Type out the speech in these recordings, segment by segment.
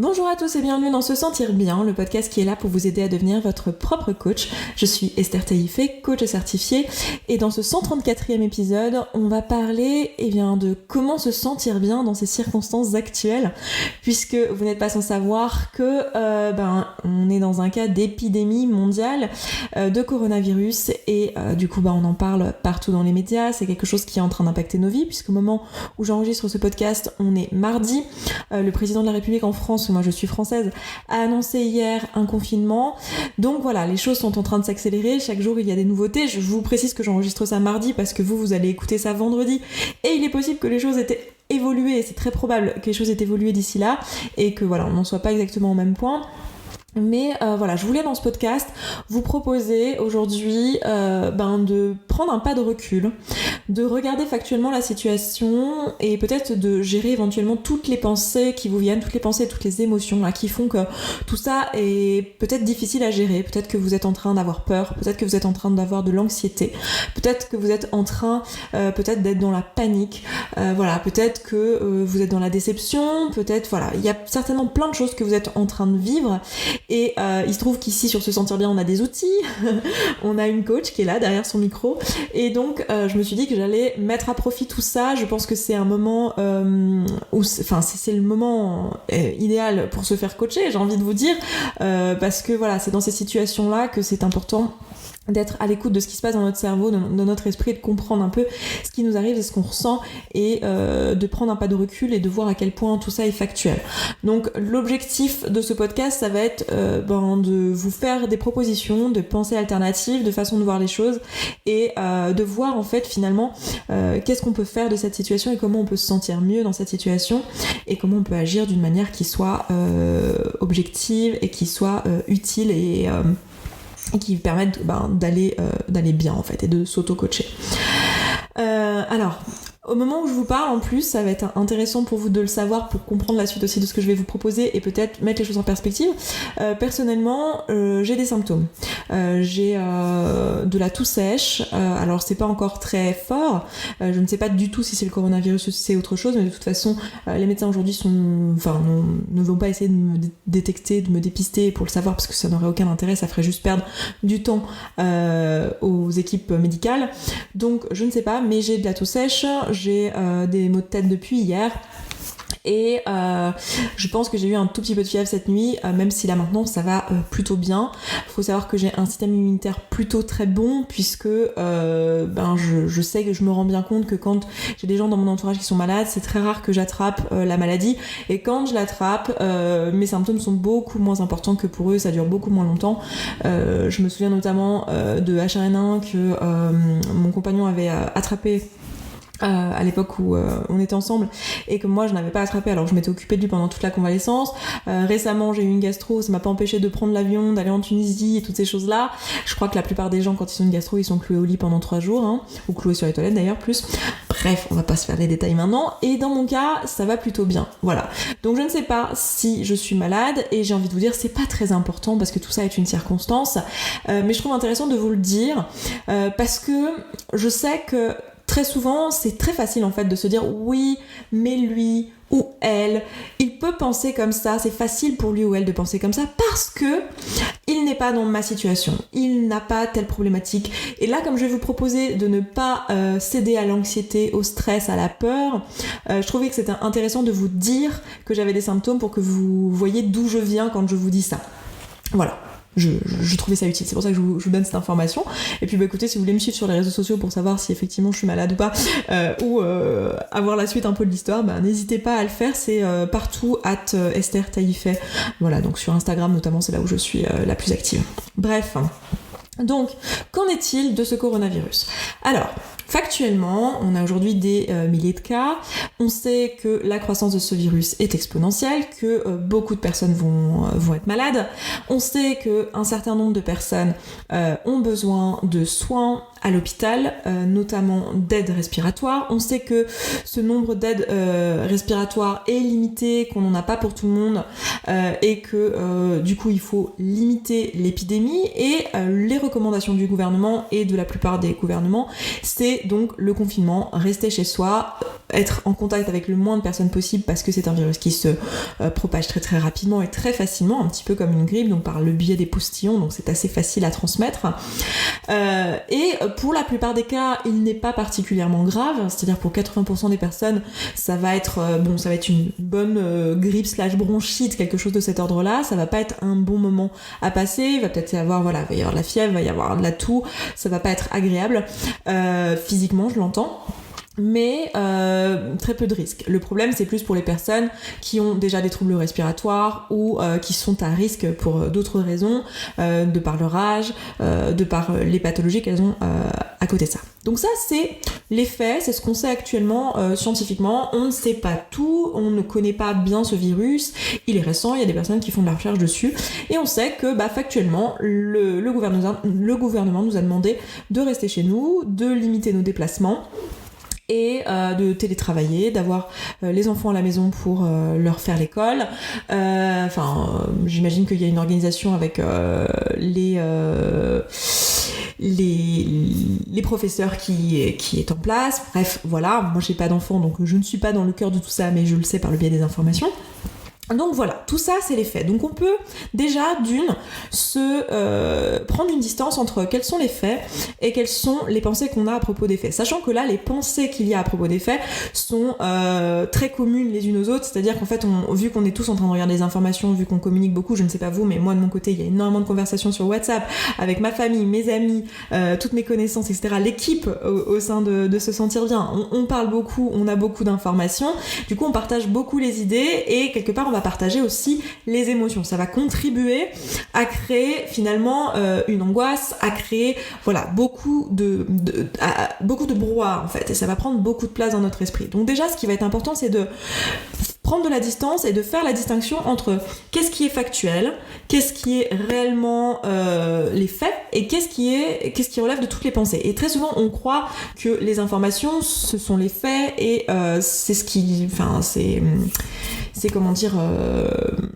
Bonjour à tous et bienvenue dans Se Sentir Bien, le podcast qui est là pour vous aider à devenir votre propre coach. Je suis Esther Taïfé, coach certifiée, et dans ce 134e épisode, on va parler de comment se sentir bien dans ces circonstances actuelles, puisque vous n'êtes pas sans savoir que on est dans un cas d'épidémie mondiale de coronavirus, et on en parle partout dans les médias. C'est quelque chose qui est en train d'impacter nos vies, puisqu'au moment où j'enregistre ce podcast, on est mardi. Le président de la République en France, moi je suis française, a annoncé hier un confinement. Donc voilà, les choses sont en train de s'accélérer. Chaque jour il y a des nouveautés. Je vous précise que j'enregistre ça mardi parce que vous allez écouter ça vendredi. Et il est possible que les choses aient évolué, et c'est très probable que les choses aient évolué d'ici là, et que voilà, on n'en soit pas exactement au même point. Mais je voulais dans ce podcast vous proposer aujourd'hui de prendre un pas de recul, de regarder factuellement la situation et peut-être de gérer éventuellement toutes les pensées qui vous viennent, toutes les pensées, toutes les émotions là, qui font que tout ça est peut-être difficile à gérer. Peut-être que vous êtes en train d'avoir peur, peut-être que vous êtes en train d'avoir de l'anxiété, peut-être que vous êtes en train peut-être d'être dans la panique, peut-être que vous êtes dans la déception, peut-être il y a certainement plein de choses que vous êtes en train de vivre. Et il se trouve qu'ici sur Se Sentir Bien on a des outils, on a une coach qui est là derrière son micro, et donc je me suis dit que j'allais mettre à profit tout ça. Je pense que c'est un moment c'est le moment idéal pour se faire coacher, j'ai envie de vous dire, parce que voilà, c'est dans ces situations là que c'est important d'être à l'écoute de ce qui se passe dans notre cerveau, dans notre esprit, de comprendre un peu ce qui nous arrive et ce qu'on ressent, et de prendre un pas de recul et de voir à quel point tout ça est factuel. Donc l'objectif de ce podcast, ça va être de vous faire des propositions, de pensées alternatives, de façon de voir les choses, et de voir en fait finalement qu'est-ce qu'on peut faire de cette situation et comment on peut se sentir mieux dans cette situation, et comment on peut agir d'une manière qui soit objective et qui soit utile et qui permettent d'aller bien en fait, et de s'auto-coacher. Au moment où je vous parle, en plus, ça va être intéressant pour vous de le savoir, pour comprendre la suite aussi de ce que je vais vous proposer et peut-être mettre les choses en perspective. Personnellement, j'ai des symptômes. J'ai de la toux sèche. Alors, c'est pas encore très fort. Je ne sais pas du tout si c'est le coronavirus ou si c'est autre chose, mais de toute façon, les médecins aujourd'hui ne vont pas essayer de me détecter, de me dépister pour le savoir, parce que ça n'aurait aucun intérêt, ça ferait juste perdre du temps aux équipes médicales. Donc, je ne sais pas, mais j'ai de la toux sèche. J'ai des maux de tête depuis hier, et je pense que j'ai eu un tout petit peu de fièvre cette nuit, même si là maintenant ça va plutôt bien. Il faut savoir que j'ai un système immunitaire plutôt très bon, puisque je sais que je me rends bien compte que quand j'ai des gens dans mon entourage qui sont malades, c'est très rare que j'attrape la maladie, et quand je l'attrape, mes symptômes sont beaucoup moins importants que pour eux, ça dure beaucoup moins longtemps. Je me souviens notamment de H1N1 que mon compagnon avait attrapé à l'époque où on était ensemble, et que moi je n'avais pas attrapé, alors je m'étais occupée de lui pendant toute la convalescence. Récemment j'ai eu une gastro, ça m'a pas empêché de prendre l'avion, d'aller en Tunisie et toutes ces choses là. Je crois que la plupart des gens, quand ils ont une gastro, ils sont cloués au lit pendant 3 jours, ou cloués sur les toilettes d'ailleurs plus. Bref, on va pas se faire les détails maintenant, et dans mon cas ça va plutôt bien, voilà. Donc je ne sais pas si je suis malade, et j'ai envie de vous dire, c'est pas très important parce que tout ça est une circonstance, mais je trouve intéressant de vous le dire, parce que je sais que très souvent, c'est très facile en fait de se dire oui, mais lui ou elle, il peut penser comme ça, c'est facile pour lui ou elle de penser comme ça parce que il n'est pas dans ma situation, il n'a pas telle problématique. Et là, comme je vais vous proposer de ne pas céder à l'anxiété, au stress, à la peur, je trouvais que c'était intéressant de vous dire que j'avais des symptômes pour que vous voyez d'où je viens quand je vous dis ça. Voilà. Je trouvais ça utile, c'est pour ça que je vous donne cette information. Et puis écoutez, si vous voulez me suivre sur les réseaux sociaux pour savoir si effectivement je suis malade ou pas, ou avoir la suite un peu de l'histoire, n'hésitez pas à le faire, c'est partout @Esther Taïfé. Voilà, donc sur Instagram notamment, c'est là où je suis la plus active. Bref, donc qu'en est-il de ce coronavirus ? Alors, factuellement, on a aujourd'hui des milliers de cas. On sait que la croissance de ce virus est exponentielle, que beaucoup de personnes vont être malades. On sait qu'un certain nombre de personnes ont besoin de soins à l'hôpital, notamment d'aide respiratoire. On sait que ce nombre d'aides respiratoires est limité, qu'on n'en a pas pour tout le monde, et que du coup il faut limiter l'épidémie. Et les recommandations du gouvernement et de la plupart des gouvernements, c'est donc le confinement, rester chez soi, être en contact avec le moins de personnes possible parce que c'est un virus qui se propage très très rapidement et très facilement, un petit peu comme une grippe, donc par le biais des postillons, donc c'est assez facile à transmettre. Et pour la plupart des cas, il n'est pas particulièrement grave, c'est-à-dire pour 80% des personnes, ça va être une bonne grippe / bronchite, quelque chose de cet ordre-là, ça va pas être un bon moment à passer, il va peut-être y avoir, il va y avoir de la fièvre, il va y avoir de la toux, ça va pas être agréable, physiquement je l'entends. Mais très peu de risques. Le problème, c'est plus pour les personnes qui ont déjà des troubles respiratoires ou qui sont à risque pour d'autres raisons, de par leur âge, de par les pathologies qu'elles ont à côté de ça. Donc ça, c'est les faits, c'est ce qu'on sait actuellement scientifiquement. On ne sait pas tout, on ne connaît pas bien ce virus, il est récent, il y a des personnes qui font de la recherche dessus, et on sait que factuellement, le gouvernement nous a demandé de rester chez nous, de limiter nos déplacements, et de télétravailler, d'avoir les enfants à la maison pour leur faire l'école. J'imagine qu'il y a une organisation avec les professeurs qui est en place. Bref, voilà, moi j'ai pas d'enfants, donc je ne suis pas dans le cœur de tout ça, mais je le sais par le biais des informations. Donc voilà, tout ça c'est les faits. Donc on peut déjà prendre une distance entre quels sont les faits et quelles sont les pensées qu'on a à propos des faits. Sachant que là, les pensées qu'il y a à propos des faits sont très communes les unes aux autres, c'est-à-dire qu'en fait, vu qu'on est tous en train de regarder des informations, vu qu'on communique beaucoup, je ne sais pas vous, mais moi de mon côté, il y a énormément de conversations sur WhatsApp avec ma famille, mes amis, toutes mes connaissances, etc. L'équipe au sein de Se Sentir Bien. On parle beaucoup, on a beaucoup d'informations, du coup on partage beaucoup les idées et quelque part on va partager aussi les émotions. Ça va contribuer à créer finalement une angoisse, à créer beaucoup de brouhaha en fait, et ça va prendre beaucoup de place dans notre esprit. Donc déjà, ce qui va être important, c'est de prendre de la distance et de faire la distinction entre qu'est-ce qui est factuel, qu'est-ce qui est réellement les faits et qu'est-ce qui relève de toutes les pensées. Et très souvent on croit que les informations ce sont les faits et c'est ce qui, c'est comment dire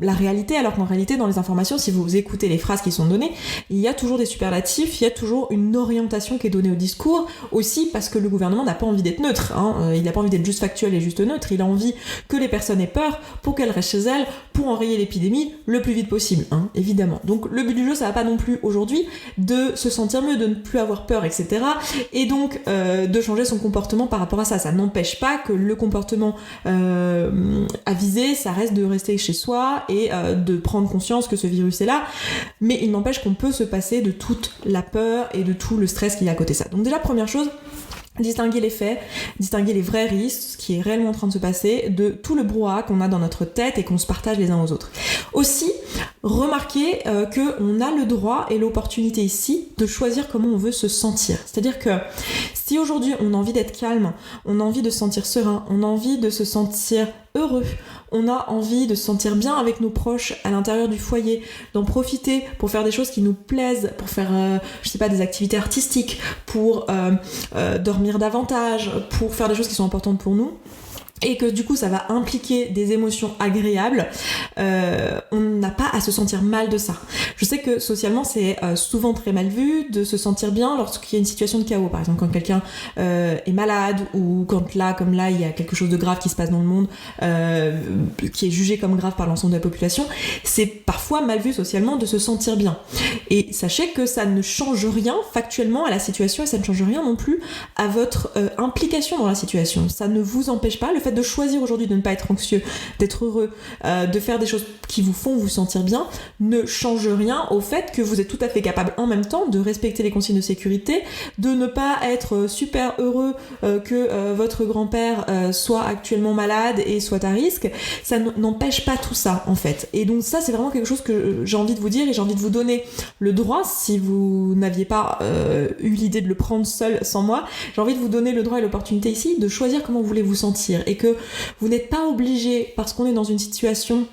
la réalité, alors qu'en réalité dans les informations, si vous écoutez les phrases qui sont données, il y a toujours des superlatifs, il y a toujours une orientation qui est donnée au discours, aussi parce que le gouvernement n'a pas envie d'être neutre, il n'a pas envie d'être juste factuel et juste neutre, il a envie que les personnes aient peur pour qu'elles restent chez elles pour enrayer l'épidémie le plus vite possible, évidemment. Donc le but du jeu, ça va pas non plus aujourd'hui de se sentir mieux, de ne plus avoir peur, etc. Et donc de changer son comportement par rapport à ça. Ça n'empêche pas que le comportement avisé, ça reste de rester chez soi et de prendre conscience que ce virus est là, mais il n'empêche qu'on peut se passer de toute la peur et de tout le stress qu'il y a à côté de ça. Donc déjà, première chose, distinguer les faits, distinguer les vrais risques, ce qui est réellement en train de se passer, de tout le brouhaha qu'on a dans notre tête et qu'on se partage les uns aux autres. Aussi, remarquez qu'on a le droit et l'opportunité ici de choisir comment on veut se sentir. C'est-à-dire que si aujourd'hui on a envie d'être calme, on a envie de se sentir serein, on a envie de se sentir heureux, on a envie de se sentir bien avec nos proches à l'intérieur du foyer, d'en profiter pour faire des choses qui nous plaisent, pour faire, des activités artistiques, pour dormir davantage, pour faire des choses qui sont importantes pour nous, et que du coup ça va impliquer des émotions agréables, on n'a pas à se sentir mal de ça. Je sais que socialement c'est souvent très mal vu de se sentir bien lorsqu'il y a une situation de chaos, par exemple quand quelqu'un est malade, ou quand là, comme là, il y a quelque chose de grave qui se passe dans le monde, qui est jugé comme grave par l'ensemble de la population, c'est parfois mal vu socialement de se sentir bien. Et sachez que ça ne change rien factuellement à la situation, et ça ne change rien non plus à votre implication dans la situation. Ça ne vous empêche pas, le fait de choisir aujourd'hui de ne pas être anxieux, d'être heureux, de faire des choses qui vous font vous sentir bien, ne change rien au fait que vous êtes tout à fait capable en même temps de respecter les consignes de sécurité, de ne pas être super heureux que votre grand-père soit actuellement malade et soit à risque. Ça n'empêche pas tout ça en fait. Et donc ça, c'est vraiment quelque chose que j'ai envie de vous dire, et j'ai envie de vous donner le droit, si vous n'aviez pas eu l'idée de le prendre seul sans moi, j'ai envie de vous donner le droit et l'opportunité ici de choisir comment vous voulez vous sentir, et que vous n'êtes pas obligé, parce qu'on est dans une situation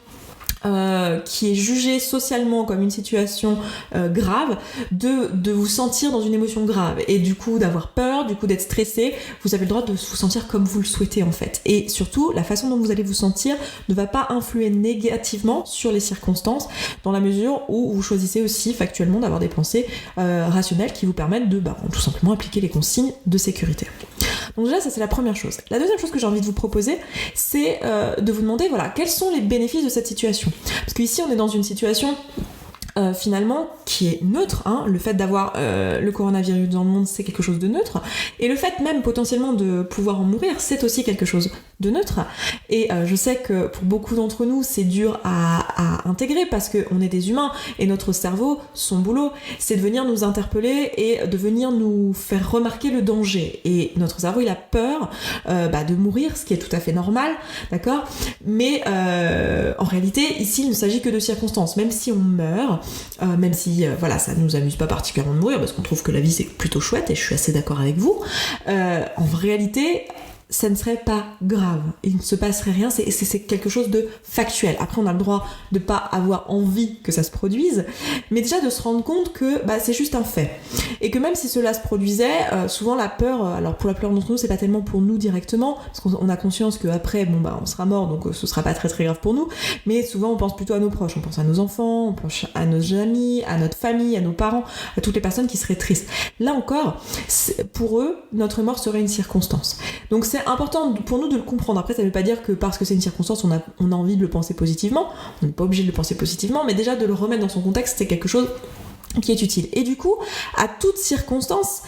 qui est jugée socialement comme une situation grave, de vous sentir dans une émotion grave, et du coup d'avoir peur, du coup d'être stressé. Vous avez le droit de vous sentir comme vous le souhaitez en fait, et surtout la façon dont vous allez vous sentir ne va pas influer négativement sur les circonstances, dans la mesure où vous choisissez aussi factuellement d'avoir des pensées rationnelles qui vous permettent de tout simplement appliquer les consignes de sécurité. Donc déjà, ça c'est la première chose. La deuxième chose que j'ai envie de vous proposer, c'est de vous demander, voilà, quels sont les bénéfices de cette situation. Parce qu'ici, on est dans une situation finalement qui est neutre, hein. Le fait d'avoir le coronavirus dans le monde, c'est quelque chose de neutre, et le fait même potentiellement de pouvoir en mourir, c'est aussi quelque chose de neutre. Et je sais que pour beaucoup d'entre nous, c'est dur à intégrer parce qu'on est des humains et notre cerveau, son boulot, c'est de venir nous interpeller et de venir nous faire remarquer le danger. Et notre cerveau, il a peur de mourir, ce qui est tout à fait normal, d'accord ? Mais en réalité, ici, il ne s'agit que de circonstances. Même si on meurt, même si ça nous amuse pas particulièrement de mourir parce qu'on trouve que la vie c'est plutôt chouette et je suis assez d'accord avec vous, en réalité ça ne serait pas grave, il ne se passerait rien, c'est quelque chose de factuel. Après on a le droit de pas avoir envie que ça se produise, mais déjà de se rendre compte que c'est juste un fait, et que même si cela se produisait, souvent la peur, alors pour la plupart d'entre nous c'est pas tellement pour nous directement, parce qu'on a conscience qu'après on sera mort, donc ce sera pas très très grave pour nous, mais souvent on pense plutôt à nos proches, on pense à nos enfants, on pense à nos amis, à notre famille, à nos parents, à toutes les personnes qui seraient tristes. Là encore, pour eux, notre mort serait une circonstance. Donc c'est important pour nous de le comprendre. Après, ça veut pas dire que parce que c'est une circonstance, on a envie de le penser positivement. On n'est pas obligé de le penser positivement, mais déjà de le remettre dans son contexte, c'est quelque chose qui est utile. Et du coup, à toute circonstance,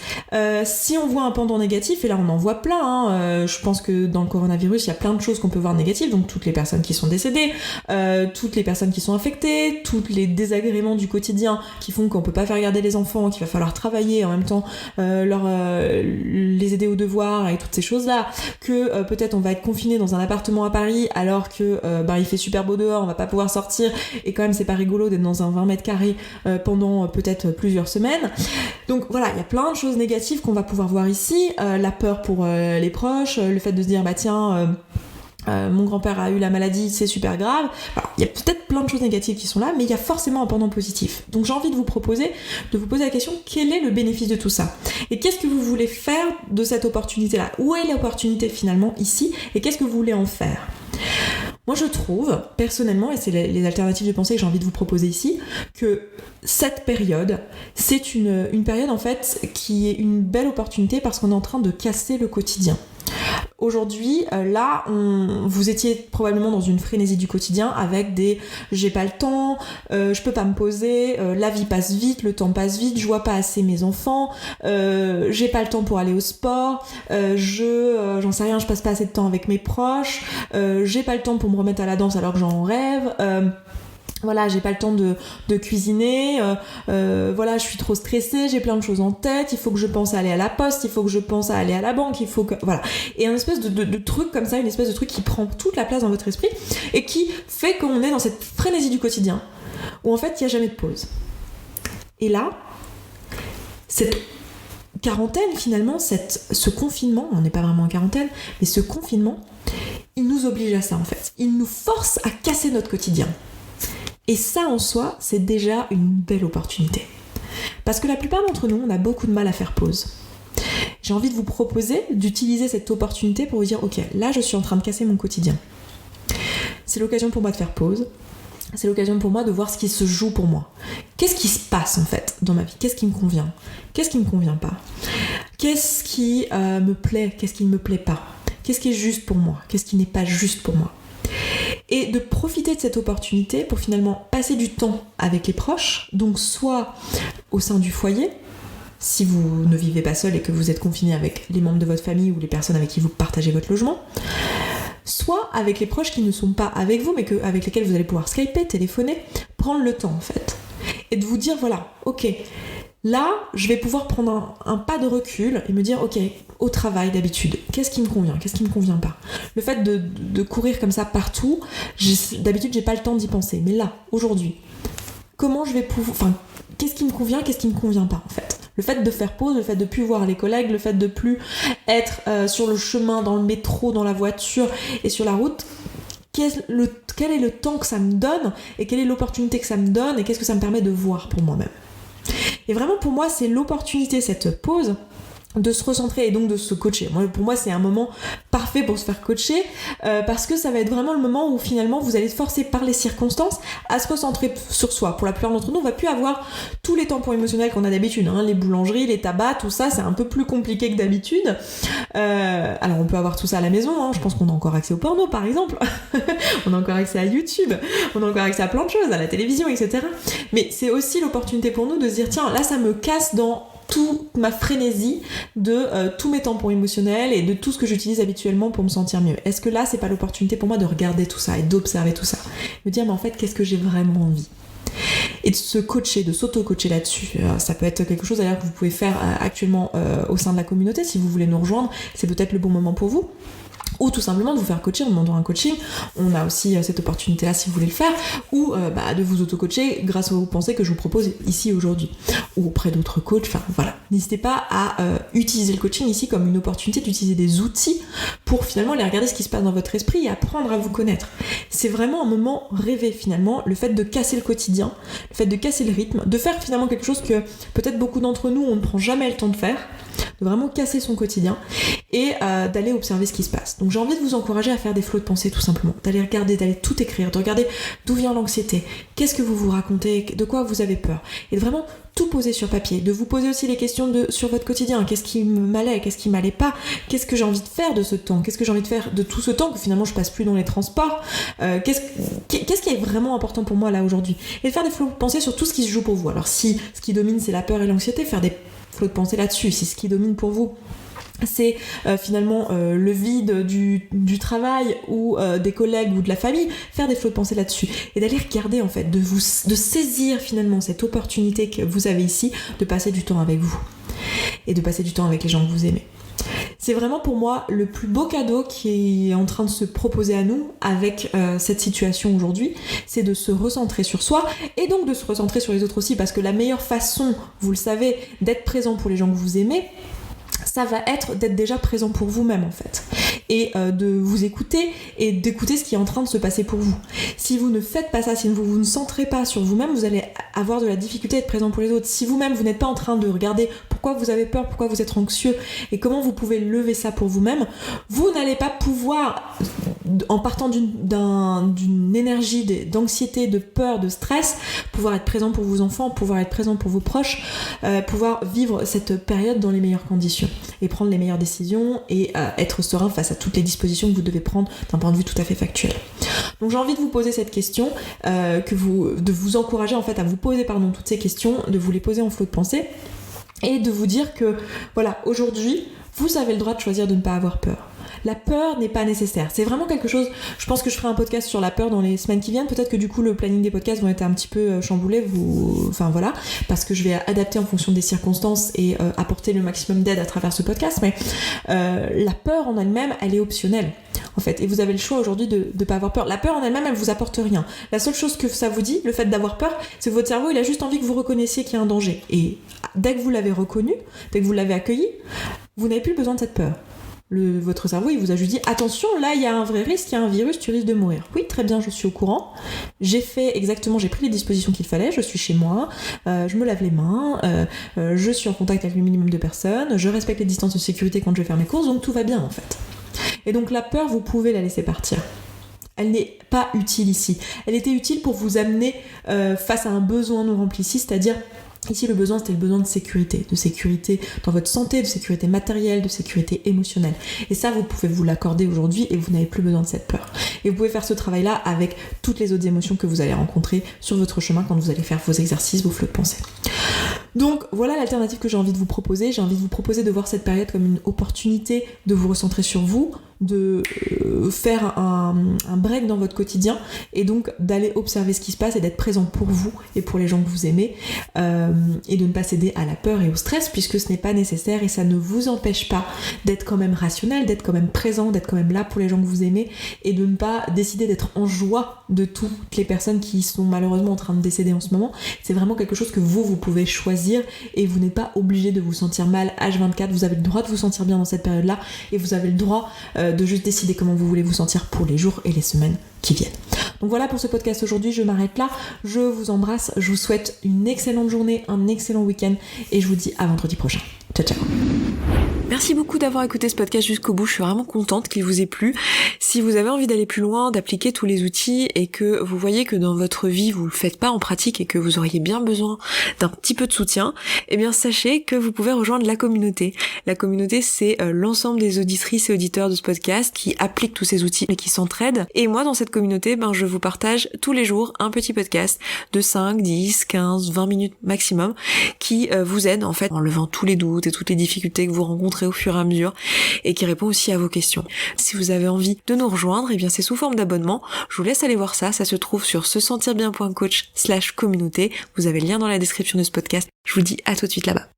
si on voit un pendant négatif, et là on en voit plein, je pense que dans le coronavirus, il y a plein de choses qu'on peut voir négatives, donc toutes les personnes qui sont décédées, toutes les personnes qui sont infectées, tous les désagréments du quotidien qui font qu'on peut pas faire regarder les enfants, qu'il va falloir travailler en même temps, les aider aux devoirs et toutes ces choses-là, que peut-être on va être confiné dans un appartement à Paris alors que il fait super beau dehors, on va pas pouvoir sortir, et quand même c'est pas rigolo d'être dans un 20 mètres carrés pendant peut-être plusieurs semaines. Donc voilà, il y a plein de choses négatives qu'on va pouvoir voir ici, la peur pour les proches, le fait de se dire mon grand-père a eu la maladie, c'est super grave. Alors, il y a peut-être plein de choses négatives qui sont là, mais il y a forcément un pendant positif. Donc j'ai envie de vous poser la question, quel est le bénéfice de tout ça ? Et qu'est-ce que vous voulez faire de cette opportunité-là ? Où est l'opportunité finalement ici ? Et qu'est-ce que vous voulez en faire ? Moi je trouve, personnellement, et c'est les alternatives de pensée que j'ai envie de vous proposer ici, que cette période, c'est une période en fait qui est une belle opportunité parce qu'on est en train de casser le quotidien. Aujourd'hui, là, vous étiez probablement dans une frénésie du quotidien avec des « j'ai pas le temps, je peux pas me poser, la vie passe vite, le temps passe vite, je vois pas assez mes enfants, j'ai pas le temps pour aller au sport, j'en sais rien, je passe pas assez de temps avec mes proches, j'ai pas le temps pour me remettre à la danse alors que j'en rêve, voilà, j'ai pas le temps de cuisiner, voilà, je suis trop stressée, j'ai plein de choses en tête, il faut que je pense à aller à la poste, il faut que je pense à aller à la banque, il faut que... Voilà. Et un espèce de truc comme ça, une espèce de truc qui prend toute la place dans votre esprit et qui fait qu'on est dans cette frénésie du quotidien où en fait, il n'y a jamais de pause. Et là, cette quarantaine finalement, ce confinement, on n'est pas vraiment en quarantaine, mais ce confinement, il nous oblige à ça en fait. Il nous force à casser notre quotidien. Et ça en soi, c'est déjà une belle opportunité. Parce que la plupart d'entre nous, on a beaucoup de mal à faire pause. J'ai envie de vous proposer d'utiliser cette opportunité pour vous dire « Ok, là je suis en train de casser mon quotidien. C'est l'occasion pour moi de faire pause. C'est l'occasion pour moi de voir ce qui se joue pour moi. Qu'est-ce qui se passe en fait dans ma vie ? Qu'est-ce qui me convient ? Qu'est-ce qui me convient pas ? Qu'est-ce qui me plaît ? Qu'est-ce qui ne me plaît pas ? Qu'est-ce qui est juste pour moi ? Qu'est-ce qui n'est pas juste pour moi ? Et de profiter de cette opportunité pour finalement passer du temps avec les proches, donc soit au sein du foyer, si vous ne vivez pas seul et que vous êtes confiné avec les membres de votre famille ou les personnes avec qui vous partagez votre logement, soit avec les proches qui ne sont pas avec vous mais avec lesquels vous allez pouvoir skyper, téléphoner, prendre le temps en fait, et de vous dire voilà, ok, là je vais pouvoir prendre un pas de recul et me dire ok, au travail d'habitude, qu'est-ce qui me convient, qu'est-ce qui me convient pas. Le fait de courir comme ça partout, d'habitude j'ai pas le temps d'y penser, mais là, aujourd'hui, comment je vais pouvoir, qu'est-ce qui me convient, qu'est-ce qui me convient pas en fait. Le fait de faire pause, le fait de plus voir les collègues, le fait de plus être sur le chemin, dans le métro, dans la voiture et sur la route, quel est le temps que ça me donne et quelle est l'opportunité que ça me donne et qu'est-ce que ça me permet de voir pour moi-même. Et vraiment pour moi c'est l'opportunité, cette pause, de se recentrer et donc de se coacher. Pour moi, c'est un moment parfait pour se faire coacher parce que ça va être vraiment le moment où finalement vous allez être forcé par les circonstances à se recentrer sur soi. Pour la plupart d'entre nous, on va plus avoir tous les tampons émotionnels qu'on a d'habitude. Les boulangeries, les tabacs, tout ça, c'est un peu plus compliqué que d'habitude. Alors on peut avoir tout ça à la maison. Je pense qu'on a encore accès au porno, par exemple. On a encore accès à YouTube. On a encore accès à plein de choses, à la télévision, etc. Mais c'est aussi l'opportunité pour nous de se dire, tiens, là, ça me casse dans toute ma frénésie de tous mes tampons émotionnels et de tout ce que j'utilise habituellement pour me sentir mieux. Est-ce que là, c'est pas l'opportunité pour moi de regarder tout ça et d'observer tout ça? Me dire, mais en fait, qu'est-ce que j'ai vraiment envie? Et de se coacher, de s'auto-coacher là-dessus. Ça peut être quelque chose d'ailleurs que vous pouvez faire actuellement au sein de la communauté. Si vous voulez nous rejoindre, c'est peut-être le bon moment pour vous. Ou tout simplement de vous faire coacher en demandant un coaching. On a aussi cette opportunité-là si vous voulez le faire, ou de vous auto-coacher grâce aux pensées que je vous propose ici aujourd'hui, ou auprès d'autres coachs. Enfin voilà, n'hésitez pas à utiliser le coaching ici comme une opportunité d'utiliser des outils pour finalement aller regarder ce qui se passe dans votre esprit et apprendre à vous connaître. C'est vraiment un moment rêvé finalement, le fait de casser le quotidien, le fait de casser le rythme, de faire finalement quelque chose que peut-être beaucoup d'entre nous on ne prend jamais le temps de faire, de vraiment casser son quotidien et d'aller observer ce qui se passe. Donc j'ai envie de vous encourager à faire des flots de pensée tout simplement, d'aller regarder, d'aller tout écrire, de regarder d'où vient l'anxiété, qu'est-ce que vous vous racontez, de quoi vous avez peur, et de vraiment tout poser sur papier, de vous poser aussi les questions sur votre quotidien, qu'est-ce qui m'allait, qu'est-ce qui m'allait pas, qu'est-ce que j'ai envie de faire de ce temps, qu'est-ce que j'ai envie de faire de tout ce temps que finalement je passe plus dans les transports, qu'est-ce qui est vraiment important pour moi là aujourd'hui, et de faire des flots de pensée sur tout ce qui se joue pour vous. Alors si ce qui domine c'est la peur et l'anxiété, faire des flots de pensée là-dessus. Si ce qui domine pour vous c'est finalement le vide du travail ou des collègues ou de la famille, faire des flots de pensée là-dessus et d'aller regarder en fait, de saisir finalement cette opportunité que vous avez ici de passer du temps avec vous et de passer du temps avec les gens que vous aimez. C'est vraiment pour moi le plus beau cadeau qui est en train de se proposer à nous avec cette situation aujourd'hui, c'est de se recentrer sur soi et donc de se recentrer sur les autres aussi, parce que la meilleure façon, vous le savez, d'être présent pour les gens que vous aimez, ça va être d'être déjà présent pour vous-même en fait, et de vous écouter et d'écouter ce qui est en train de se passer pour vous. Si vous ne faites pas ça, si vous ne centrez pas sur vous-même, vous allez avoir de la difficulté à être présent pour les autres. Si vous-même vous n'êtes pas en train de regarder pourquoi vous avez peur, pourquoi vous êtes anxieux et comment vous pouvez lever ça pour vous-même, vous n'allez pas pouvoir, en partant d'une énergie d'anxiété, de peur, de stress, pouvoir être présent pour vos enfants, pouvoir être présent pour vos proches, pouvoir vivre cette période dans les meilleures conditions et prendre les meilleures décisions et être serein face à toutes les dispositions que vous devez prendre d'un point de vue tout à fait factuel. Donc j'ai envie de vous poser cette question, de vous encourager en fait à vous poser toutes ces questions, de vous les poser en flot de pensée et de vous dire que voilà, aujourd'hui vous avez le droit de choisir de ne pas avoir peur. La peur n'est pas nécessaire. C'est vraiment quelque chose, je pense que je ferai un podcast sur la peur dans les semaines qui viennent. Peut-être que du coup le planning des podcasts vont être un petit peu chamboulés, enfin voilà, parce que je vais adapter en fonction des circonstances et apporter le maximum d'aide à travers ce podcast. Mais la peur en elle-même, elle est optionnelle en fait. Et vous avez le choix aujourd'hui de ne pas avoir peur. La peur en elle-même, elle vous apporte rien. La seule chose que ça vous dit, le fait d'avoir peur, c'est que votre cerveau, il a juste envie que vous reconnaissiez qu'il y a un danger. Et dès que vous l'avez reconnu, dès que vous l'avez accueilli, vous n'avez plus besoin de cette peur. Votre cerveau, il vous a juste dit attention, là il y a un vrai risque, il y a un virus, tu risques de mourir. Oui, très bien, je suis au courant. J'ai pris les dispositions qu'il fallait, je suis chez moi, je me lave les mains, je suis en contact avec le minimum de personnes, je respecte les distances de sécurité quand je vais faire mes courses, donc tout va bien en fait. Et donc la peur, vous pouvez la laisser partir. Elle n'est pas utile ici. Elle était utile pour vous amener face à un besoin non rempli ici, c'est-à-dire ici, le besoin, c'était le besoin de sécurité dans votre santé, de sécurité matérielle, de sécurité émotionnelle. Et ça, vous pouvez vous l'accorder aujourd'hui et vous n'avez plus besoin de cette peur. Et vous pouvez faire ce travail-là avec toutes les autres émotions que vous allez rencontrer sur votre chemin quand vous allez faire vos exercices, vos flots de pensée. Donc voilà l'alternative que j'ai envie de vous proposer. J'ai envie de vous proposer de voir cette période comme une opportunité de vous recentrer sur vous, de faire un break dans votre quotidien et donc d'aller observer ce qui se passe et d'être présent pour vous et pour les gens que vous aimez et de ne pas céder à la peur et au stress puisque ce n'est pas nécessaire et ça ne vous empêche pas d'être quand même rationnel, d'être quand même présent, d'être quand même là pour les gens que vous aimez et de ne pas décider d'être en joie de toutes les personnes qui sont malheureusement en train de décéder en ce moment. C'est vraiment quelque chose que vous pouvez choisir et vous n'êtes pas obligé de vous sentir mal H24. Vous avez le droit de vous sentir bien dans cette période-là et vous avez le droit de juste décider comment vous voulez vous sentir pour les jours et les semaines qui viennent. Donc voilà pour ce podcast aujourd'hui, je m'arrête là, je vous embrasse, je vous souhaite une excellente journée, un excellent week-end et je vous dis à vendredi prochain. Ciao ciao. Merci beaucoup d'avoir écouté ce podcast jusqu'au bout, je suis vraiment contente qu'il vous ait plu. Si vous avez envie d'aller plus loin, d'appliquer tous les outils et que vous voyez que dans votre vie vous le faites pas en pratique et que vous auriez bien besoin d'un petit peu de soutien, eh bien sachez que vous pouvez rejoindre la communauté. La communauté, c'est l'ensemble des auditrices et auditeurs de ce podcast qui appliquent tous ces outils et qui s'entraident. Et moi dans cette communauté, je vous partage tous les jours un petit podcast de 5, 10, 15, 20 minutes maximum qui vous aide en fait en levant tous les doutes et toutes les difficultés que vous rencontrez au fur et à mesure et qui répond aussi à vos questions. Si vous avez envie de nous rejoindre, eh bien c'est sous forme d'abonnement. Je vous laisse aller voir ça se trouve sur se sentir bien.coach/communauté. Vous avez le lien dans la description de ce podcast. Je vous dis à tout de suite là-bas.